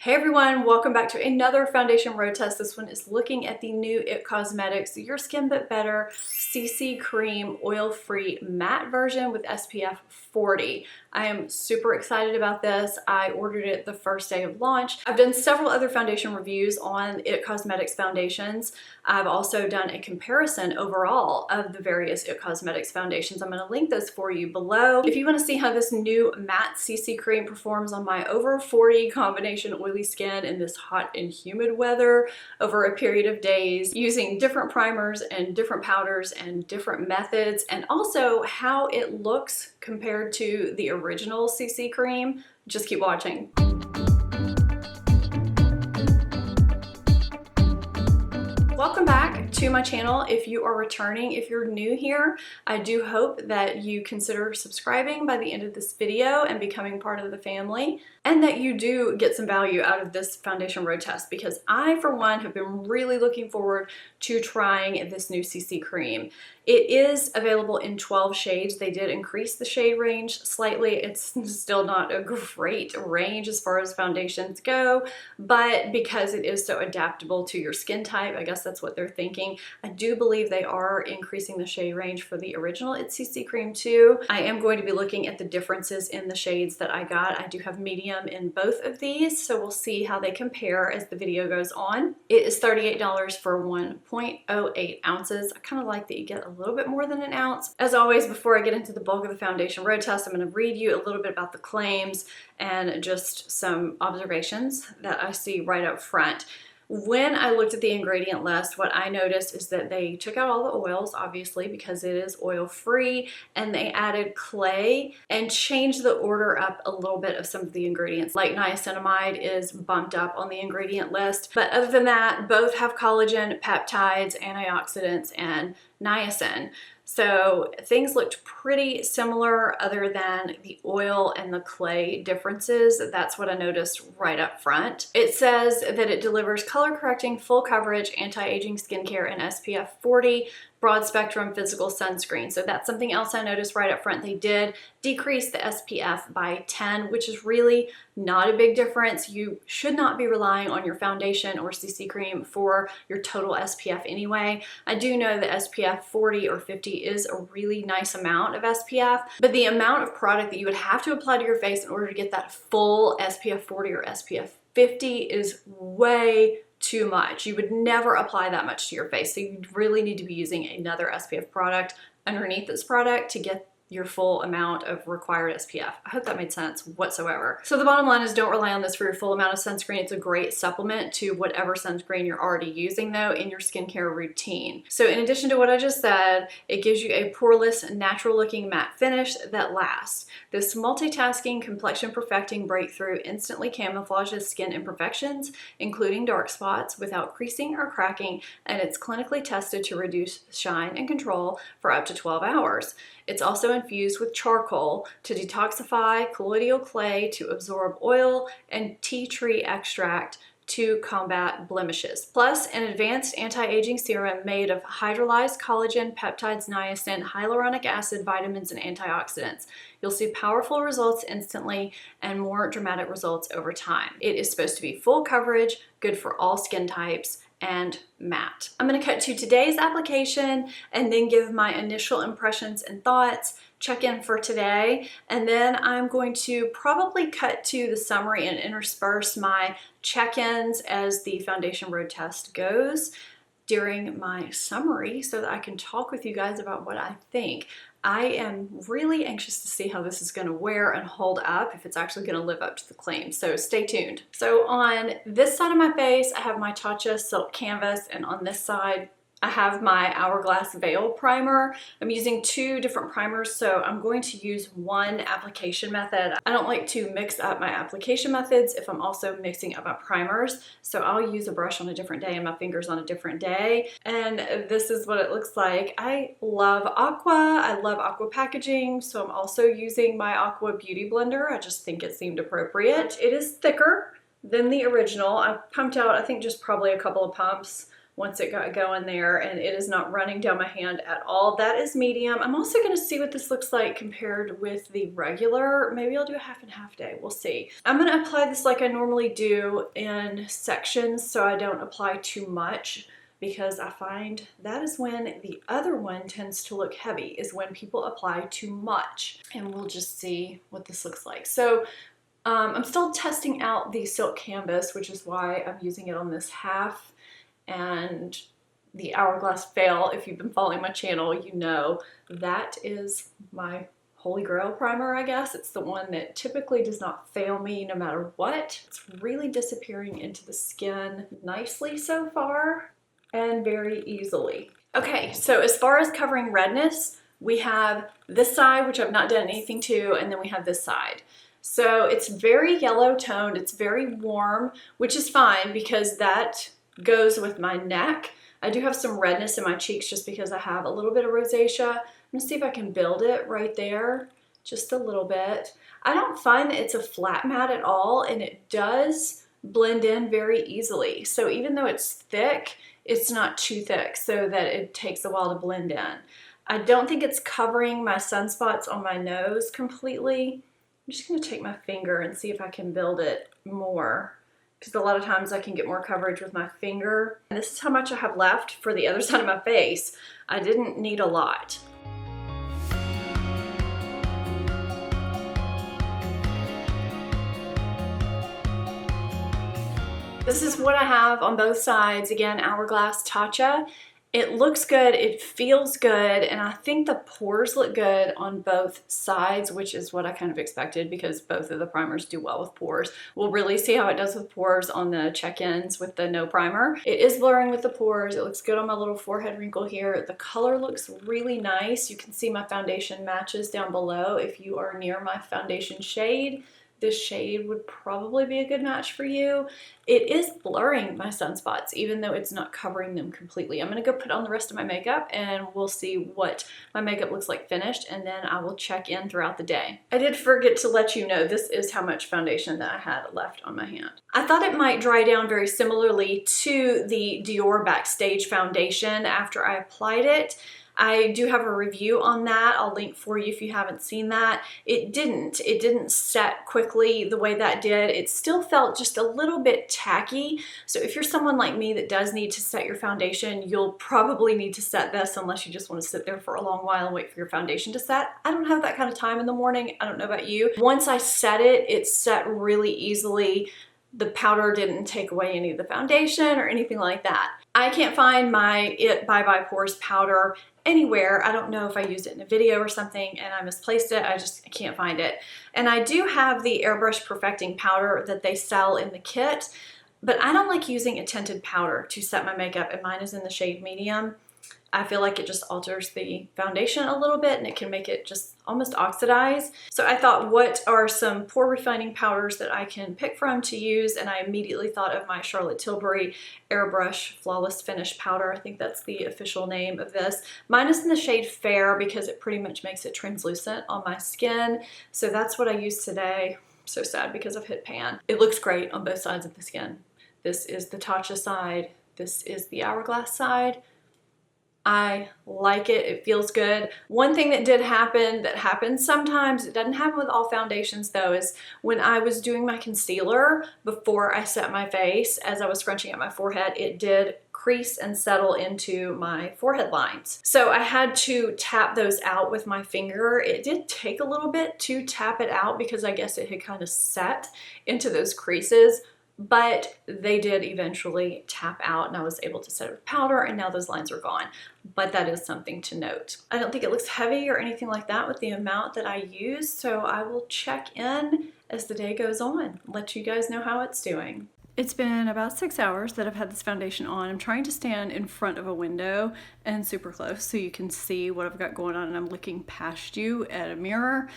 Hey everyone, welcome back to another foundation road test. This one is looking at the new IT Cosmetics Your Skin But Better CC Cream Oil-Free Matte version with SPF 40. I am super excited about this. I ordered it the first day of launch. I've done several other foundation reviews on IT Cosmetics foundations. I've also done a comparison overall of the various IT Cosmetics foundations. I'm going to link those for you below. If you want to see how this new matte CC cream performs on my over 40 combination oily skin in this hot and humid weather over a period of days using different primers and different powders and different methods, and also how it looks compared to the original CC cream, just keep watching. Welcome back to my channel. If you are returning, if you're new here, I do hope that you consider subscribing by the end of this video and becoming part of the family, and that you do get some value out of this foundation road test, because I, for one, have been really looking forward to trying this new CC cream. It is available in 12 shades. They did increase the shade range slightly. It's still not a great range as far as foundations go, but because it is so adaptable to your skin type, I guess that's what they're thinking. I do believe they are increasing the shade range for the original IT CC cream too. I am going to be looking at the differences in the shades that I got. I do have medium in both of these, so we'll see how they compare as the video goes on. It is $38 for 1.08 ounces. I kind of like that you get a little bit more than an ounce. As always, before I get into the bulk of the foundation road test, I'm going to read you a little bit about the claims and just some observations that I see right up front. When I looked at the ingredient list, what I noticed is that they took out all the oils, obviously, because it is oil-free, and they added clay and changed the order up a little bit of some of the ingredients. Like niacinamide is bumped up on the ingredient list, but other than that, both have collagen, peptides, antioxidants, and niacin. So things looked pretty similar other than the oil and the clay differences. That's what I noticed right up front. It says that it delivers color correcting, full coverage, anti-aging skincare in SPF 40, broad spectrum physical sunscreen. So that's something else I noticed right up front. They did decrease the SPF by 10, which is really not a big difference. You should not be relying on your foundation or CC cream for your total SPF anyway. I do know that SPF 40 or 50 is a really nice amount of SPF, but the amount of product that you would have to apply to your face in order to get that full SPF 40 or SPF 50 is way too much. You would never apply that much to your face. So you really need to be using another SPF product underneath this product to get your full amount of required SPF. I hope that made sense whatsoever. So the bottom line is, don't rely on this for your full amount of sunscreen. It's a great supplement to whatever sunscreen you're already using though in your skincare routine. So in addition to what I just said, it gives you a poreless, natural looking matte finish that lasts. This multitasking, complexion perfecting breakthrough instantly camouflages skin imperfections, including dark spots, without creasing or cracking, and it's clinically tested to reduce shine and control for up to 12 hours. It's also infused with charcoal to detoxify, colloidal clay to absorb oil, and tea tree extract to combat blemishes. Plus, an advanced anti-aging serum made of hydrolyzed collagen, peptides, niacin, hyaluronic acid, vitamins, and antioxidants. You'll see powerful results instantly and more dramatic results over time. It is supposed to be full coverage, good for all skin types, and matte. I'm going to cut to today's application and then give my initial impressions and thoughts, check in for today, and then I'm going to probably cut to the summary and intersperse my check-ins as the foundation road test goes during my summary so that I can talk with you guys about what I think. I am really anxious to see how this is going to wear and hold up, if it's actually going to live up to the claim, so stay tuned. So on this side of my face, I have my Tatcha Silk Canvas, and on this side, I have my Hourglass Veil Primer. I'm using two different primers, so I'm going to use one application method. I don't like to mix up my application methods if I'm also mixing up my primers, so I'll use a brush on a different day and my fingers on a different day. And this is what it looks like. I love aqua. I love aqua packaging, so I'm also using my Aqua Beauty Blender. I just think it seemed appropriate. It is thicker than the original. I pumped out, I think, just probably a couple of pumps once it got going there, and it is not running down my hand at all. That is medium. I'm also going to see what this looks like compared with the regular. Maybe I'll do a half and half day. We'll see. I'm going to apply this like I normally do in sections so I don't apply too much, because I find that is when the other one tends to look heavy, is when people apply too much. And we'll just see what this looks like. So I'm still testing out the silk canvas, which is why I'm using it on this half. And the Hourglass Fail, if you've been following my channel, you know that is my holy grail primer, I guess. It's the one that typically does not fail me no matter what. It's really disappearing into the skin nicely so far, and very easily. Okay, so as far as covering redness, we have this side, which I've not done anything to, and then we have this side. So it's very yellow toned, it's very warm, which is fine because that goes with my neck. I do have some redness in my cheeks just because I have a little bit of rosacea. I'm gonna see if I can build it right there, just a little bit. I don't find that it's a flat mat at all, and it does blend in very easily. So even though it's thick, it's not too thick so that it takes a while to blend in. I don't think it's covering my sunspots on my nose completely. I'm just gonna take my finger and see if I can build it more, because a lot of times I can get more coverage with my finger. And this is how much I have left for the other side of my face. I didn't need a lot. This is what I have on both sides. Again, Hourglass Tatcha. It looks good, it feels good, and I think the pores look good on both sides, which is what I kind of expected because both of the primers do well with pores. We'll really see how it does with pores on the check-ins with the no primer. It is blurring with the pores. It looks good on my little forehead wrinkle here. The color looks really nice. You can see my foundation matches down below. If you are near my foundation shade, this shade would probably be a good match for you. It is blurring my sunspots, even though it's not covering them completely. I'm gonna go put on the rest of my makeup and we'll see what my makeup looks like finished, and then I will check in throughout the day. I did forget to let you know this is how much foundation that I had left on my hand. I thought it might dry down very similarly to the Dior Backstage foundation after I applied it. I do have a review on that. I'll link for you if you haven't seen that. It didn't set quickly the way that did. It still felt just a little bit tacky. So if you're someone like me that does need to set your foundation, you'll probably need to set this unless you just want to sit there for a long while and wait for your foundation to set. I don't have that kind of time in the morning. I don't know about you. Once I set it, it set really easily. The powder didn't take away any of the foundation or anything like that. I can't find my It Bye Bye Pores powder anywhere. I don't know if I used it in a video or something and I misplaced it. I can't find it. And I do have the Airbrush Perfecting powder that they sell in the kit, but I don't like using a tinted powder to set my makeup, and mine is in the shade medium. I feel like it just alters the foundation a little bit and it can make it just almost oxidize. So I thought, what are some pore refining powders that I can pick from to use? And I immediately thought of my Charlotte Tilbury Airbrush Flawless Finish powder. I think that's the official name of this. Mine is in the shade Fair because it pretty much makes it translucent on my skin. So that's what I used today. So sad because I've hit pan. It looks great on both sides of the skin. This is the Tatcha side. This is the Hourglass side. I like it. It feels good. One thing that did happen, that happens sometimes, it doesn't happen with all foundations though, is when I was doing my concealer before I set my face, as I was scrunching up my forehead, it did crease and settle into my forehead lines. So I had to tap those out with my finger. It did take a little bit to tap it out because I guess it had kind of set into those creases, but they did eventually tap out and I was able to set it with powder, and now those lines are gone. But that is something to note. I don't think it looks heavy or anything like that with the amount that I use, so I will check in as the day goes on, let you guys know how it's doing. It's been about 6 hours that I've had this foundation on. I'm trying to stand in front of a window and super close so you can see what I've got going on, and I'm looking past you at a mirror.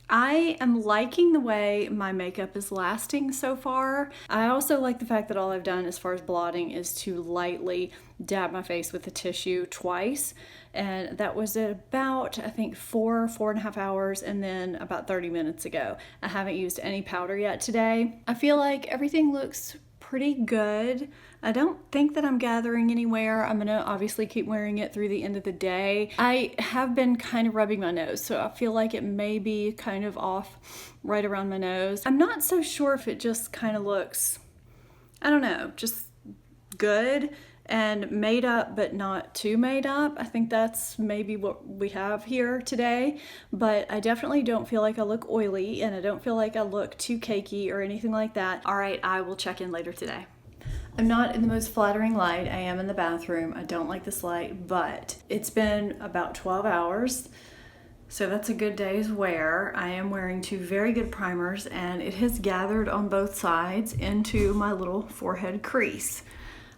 I am liking the way my makeup is lasting so far. I also like the fact that all I've done as far as blotting is to lightly dab my face with a tissue twice. And that was at about, I think, 4.5 hours, and then about 30 minutes ago. I haven't used any powder yet today. I feel like everything looks pretty good. I don't think that I'm gathering anywhere. I'm gonna obviously keep wearing it through the end of the day. I have been kind of rubbing my nose, so I feel like it may be kind of off right around my nose. I'm not so sure if it just kind of looks, I don't know, just good and made up, but not too made up. I think that's maybe what we have here today, but I definitely don't feel like I look oily, and I don't feel like I look too cakey or anything like that. All right, I will check in later today. I'm not in the most flattering light. I am in the bathroom. I don't like this light, but it's been about 12 hours. So that's a good day's wear. I am wearing 2 very good primers, and it has gathered on both sides into my little forehead crease.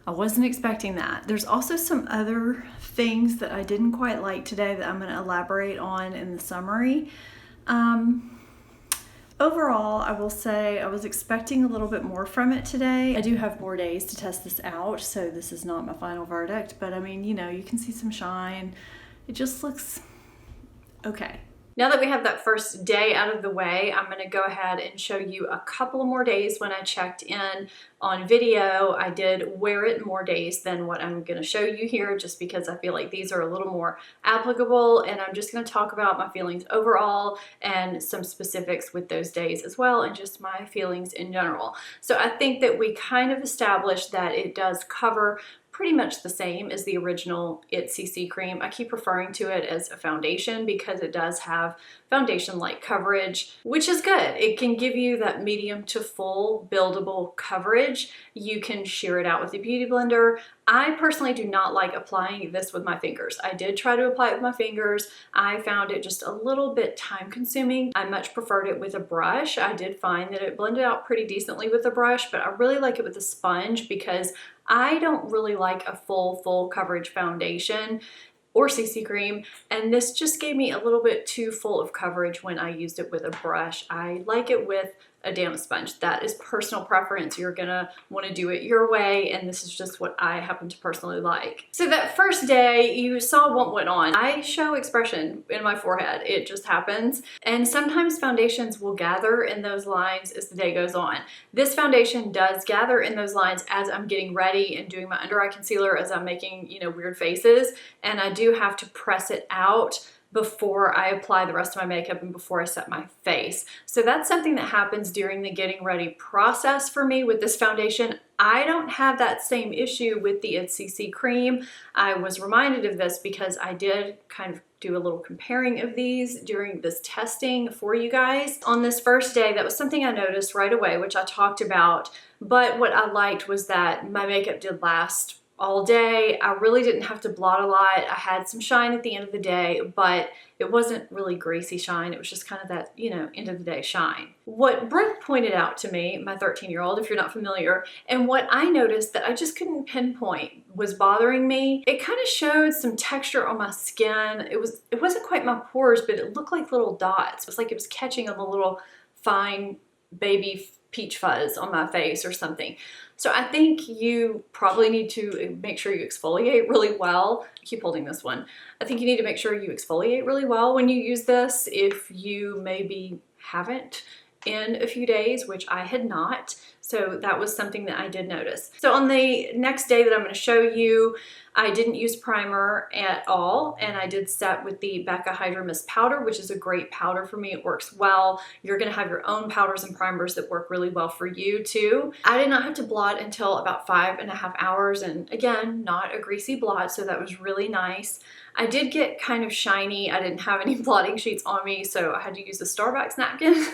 I wasn't expecting that. There's also some other things that I didn't quite like today that I'm going to elaborate on in the summary. Overall, I will say I was expecting a little bit more from it today. I do have more days to test this out, so this is not my final verdict, but I mean, you know, you can see some shine. It just looks okay. Now that we have that first day out of the way, I'm going to go ahead and show you a couple more days when I checked in on video. I did wear it more days than what I'm going to show you here, just because I feel like these are a little more applicable, and I'm just going to talk about my feelings overall and some specifics with those days as well, and just my feelings in general. So I think that we kind of established that it does cover pretty much the same as the original It CC cream. I keep referring to it as a foundation because it does have foundation-like coverage, which is good. It can give you that medium to full buildable coverage. You can shear it out with a beauty blender. I personally do not like applying this with my fingers. I did try to apply it with my fingers. I found it just a little bit time consuming. I much preferred it with a brush. I did find that it blended out pretty decently with a brush, but I really like it with a sponge because I don't really like a full coverage foundation or CC cream, and this just gave me a little bit too full of coverage when I used it with a brush. I like it with a damp sponge. That is personal preference. You're gonna want to do it your way, and this is just what I happen to personally like. So that first day, you saw what went on. I show expression in my forehead. It just happens. And sometimes foundations will gather in those lines as the day goes on. This foundation does gather in those lines as I'm getting ready and doing my under eye concealer, as I'm making, you know, weird faces, and I do have to press it out before I apply the rest of my makeup and before I set my face. So that's something that happens during the getting ready process for me with this foundation. I don't have that same issue with the It CC cream. I was reminded of this because I did kind of do a little comparing of these during this testing for you guys. On this first day, that was something I noticed right away, which I talked about, but what I liked was that my makeup did last all day. I really didn't have to blot a lot. I had some shine at the end of the day, but it wasn't really greasy shine. It was just kind of that, you know, end of the day shine. What Brooke pointed out to me, my 13-year-old, if you're not familiar, and what I noticed that I just couldn't pinpoint was bothering me, it kind of showed some texture on my skin. It wasn't quite my pores, but it looked like little dots. It was like it was catching on the little fine baby peach fuzz on my face or something. So I think you probably need to make sure you exfoliate really well. I keep holding this one. I think you need to make sure you exfoliate really well when you use this if you maybe haven't in a few days, which I had not. So that was something that I did notice. So on the next day that I'm going to show you, I didn't use primer at all, and I did set with the Becca Hydro Mist powder, which is a great powder for me. It works well. You're going to have your own powders and primers that work really well for you too. I did not have to blot until about 5.5 hours, and again, not a greasy blot, so that was really nice. I did get kind of shiny. I didn't have any blotting sheets on me, so I had to use a Starbucks napkin.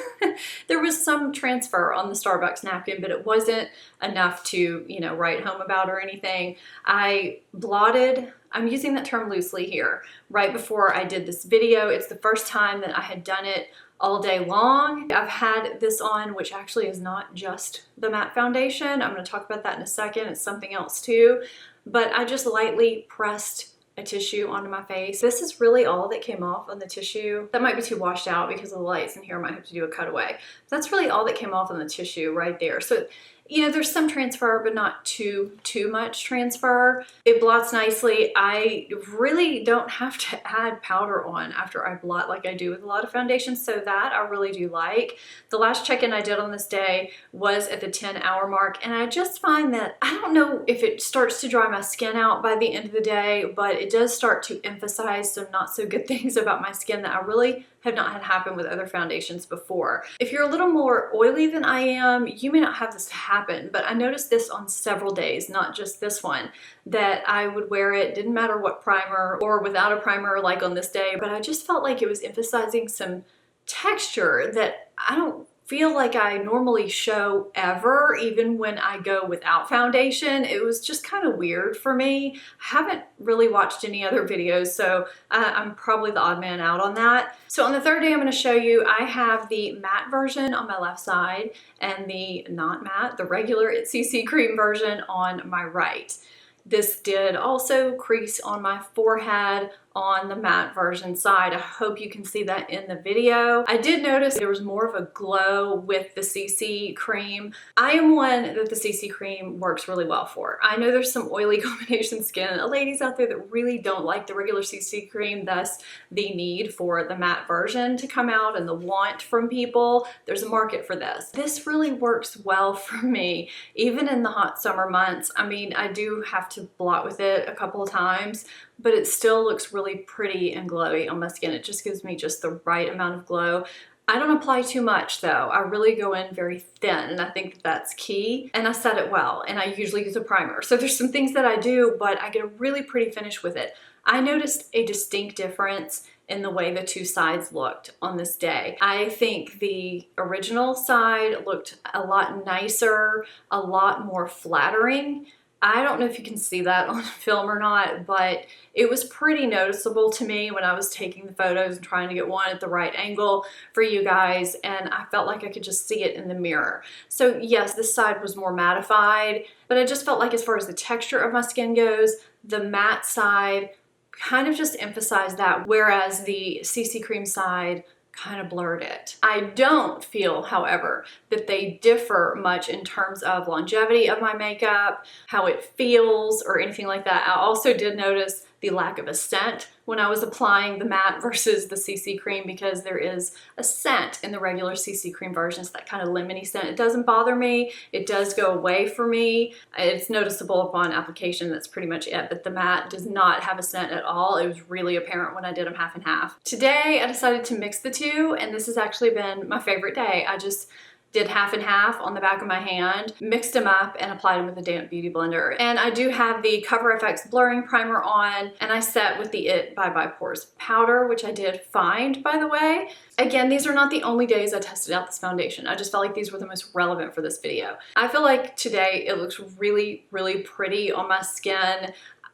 There was some transfer on the Starbucks napkin, but it wasn't enough to, you know, write home about or anything. I blotted, I'm using that term loosely here, right before I did this video. It's the first time that I had done it all day long. I've had this on, which actually is not just the matte foundation. I'm going to talk about that in a second. It's something else too. But I just lightly pressed a tissue onto my face. This is really all that came off on the tissue. That might be too washed out because of the lights in here. I might have to do a cutaway. That's really all that came off on the tissue right there. So you know, there's some transfer, but not too much transfer. It blots nicely. I really don't have to add powder on after I blot like I do with a lot of foundations, so that I really do like. The last check-in I did on this day was at the 10-hour mark, and I just find that, I don't know if it starts to dry my skin out by the end of the day, but it does start to emphasize some not so good things about my skin that I really have not had happen with other foundations before. If you're a little more oily than I am, you may not have this happen, but I noticed this on several days, not just this one, that I would wear it, didn't matter what primer or without a primer like on this day, but I just felt like it was emphasizing some texture that I don't feel like I normally show ever, even when I go without foundation. It was just kind of weird for me. I haven't really watched any other videos, so I'm probably the odd man out on that. So on the third day, I'm going to show you, I have the matte version on my left side and the not matte, the regular CC cream version on my right. This did also crease on my forehead on the matte version side. I hope you can see that in the video. I did notice there was more of a glow with the CC cream. I am one that the CC cream works really well for. I know there's some oily combination skin ladies out there that really don't like the regular CC cream, thus the need for the matte version to come out and the want from people. There's a market for this. This really works well for me, even in the hot summer months. I mean, I do have to blot with it a couple of times, but it still looks really pretty and glowy on my skin. It just gives me just the right amount of glow. I don't apply too much though. I really go in very thin, and I think that that's key. And I set it well, and I usually use a primer. So there's some things that I do, but I get a really pretty finish with it. I noticed a distinct difference in the way the two sides looked on this day. I think the original side looked a lot nicer, a lot more flattering. I don't know if you can see that on film or not, but it was pretty noticeable to me when I was taking the photos and trying to get one at the right angle for you guys, and I felt like I could just see it in the mirror. So yes, this side was more mattified, but I just felt like as far as the texture of my skin goes, the matte side kind of just emphasized that, whereas the CC cream side kind of blurred it. I don't feel, however, that they differ much in terms of longevity of my makeup, how it feels, or anything like that. I also did notice the lack of a scent when I was applying the matte versus the CC cream, because there is a scent in the regular CC cream versions, that kind of lemony scent. It doesn't bother me. It does go away for me. It's noticeable upon application. That's pretty much it. But the matte does not have a scent at all. It was really apparent when I did them half and half. Today, I decided to mix the two, and this has actually been my favorite day. I just did half and half on the back of my hand, mixed them up, and applied them with a damp beauty blender. And I do have the Cover FX blurring primer on, and I set with the It by Pores powder, which I did find, by the way. Again, these are not the only days I tested out this foundation. I just felt like these were the most relevant for this video. I feel like today it looks really, really pretty on my skin.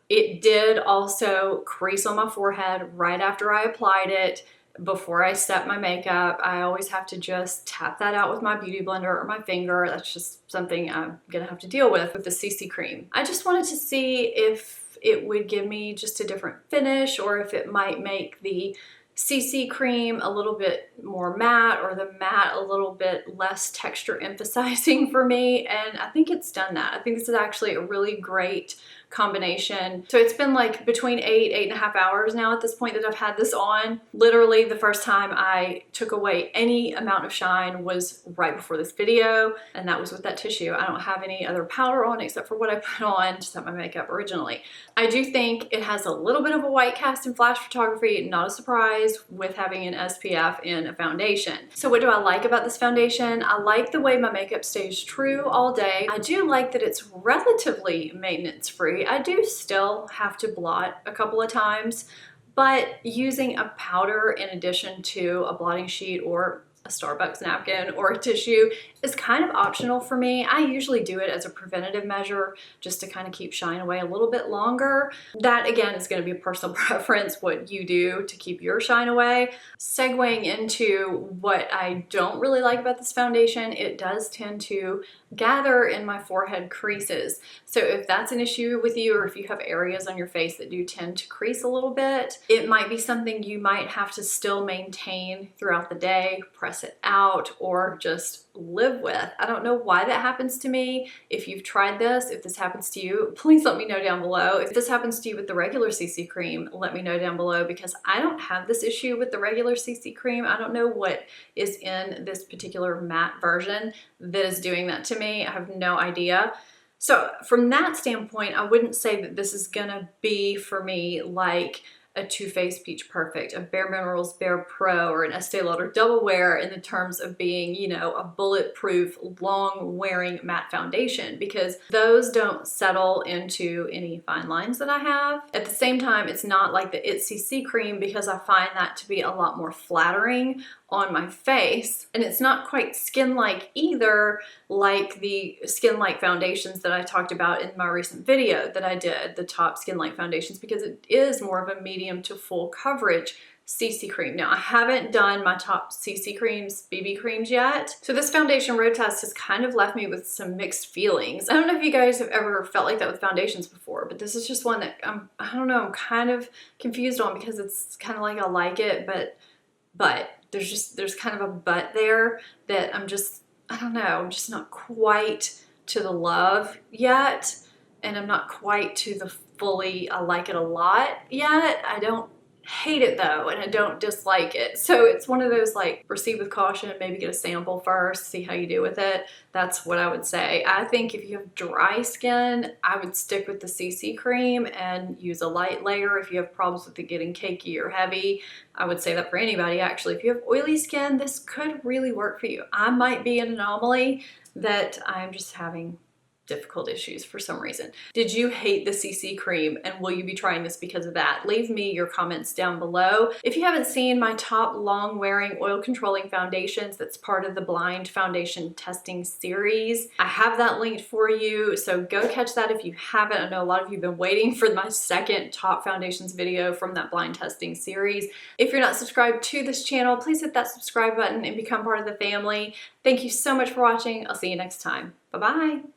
It did also crease on my forehead right after I applied it. Before I set my makeup, I always have to just tap that out with my beauty blender or my finger. That's just something I'm gonna have to deal with the CC cream. I just wanted to see if it would give me just a different finish, or if it might make the CC cream a little bit more matte, or the matte a little bit less texture emphasizing for me. And I think it's done that. I think this is actually a really great combination. So it's been like between 8.5 hours now at this point that I've had this on. Literally the first time I took away any amount of shine was right before this video, and that was with that tissue. I don't have any other powder on except for what I put on to set my makeup originally. I do think it has a little bit of a white cast in flash photography, not a surprise with having an SPF in a foundation. So what do I like about this foundation? I like the way my makeup stays true all day. I do like that it's relatively maintenance free. I do still have to blot a couple of times, but using a powder in addition to a blotting sheet or a Starbucks napkin or a tissue is kind of optional for me. I usually do it as a preventative measure just to kind of keep shine away a little bit longer. That again is going to be a personal preference, what you do to keep your shine away. Segueing into what I don't really like about this foundation, it does tend to gather in my forehead creases. So if that's an issue with you, or if you have areas on your face that do tend to crease a little bit, it might be something you might have to still maintain throughout the day. Press press it out or just live with. I don't know why that happens to me. If you've tried this, if this happens to you, please let me know down below. If this happens to you with the regular CC cream, let me know down below, because I don't have this issue with the regular CC cream. I don't know what is in this particular matte version that is doing that to me. I have no idea. So from that standpoint, I wouldn't say that this is gonna be for me like a Too Faced Peach Perfect, a Bare Minerals Bare Pro, or an Estee Lauder Double Wear in the terms of being, you know, a bulletproof, long-wearing matte foundation, because those don't settle into any fine lines that I have. At the same time, it's not like the It CC cream, because I find that to be a lot more flattering on my face, and it's not quite skin-like either, like the skin-like foundations that I talked about in my recent video that I did, the top skin-like foundations, because it is more of a medium to full coverage CC cream. Now, I haven't done my top CC creams, BB creams yet, so this foundation road test has kind of left me with some mixed feelings. I don't know if you guys have ever felt like that with foundations before, but this is just one that I don't know, I'm kind of confused on, because it's kind of like I like it, but there's kind of a but there that I don't know, I'm just not quite to the love yet, and I'm not quite to the fully I like it a lot yet. I don't hate it though, and I don't dislike it. So it's one of those like proceed with caution, maybe get a sample first, see how you do with it. That's what I would say. I think if you have dry skin, I would stick with the CC cream and use a light layer. If you have problems with it getting cakey or heavy, I would say that for anybody actually. If you have oily skin, this could really work for you. I might be an anomaly that I'm just having difficult issues for some reason. Did you hate the CC cream, and will you be trying this because of that? Leave me your comments down below. If you haven't seen my top long wearing oil controlling foundations, that's part of the blind foundation testing series, I have that linked for you, so go catch that if you haven't. I know a lot of you have been waiting for my second top foundations video from that blind testing series. If you're not subscribed to this channel, please hit that subscribe button and become part of the family. Thank you so much for watching. I'll see you next time. Bye-bye.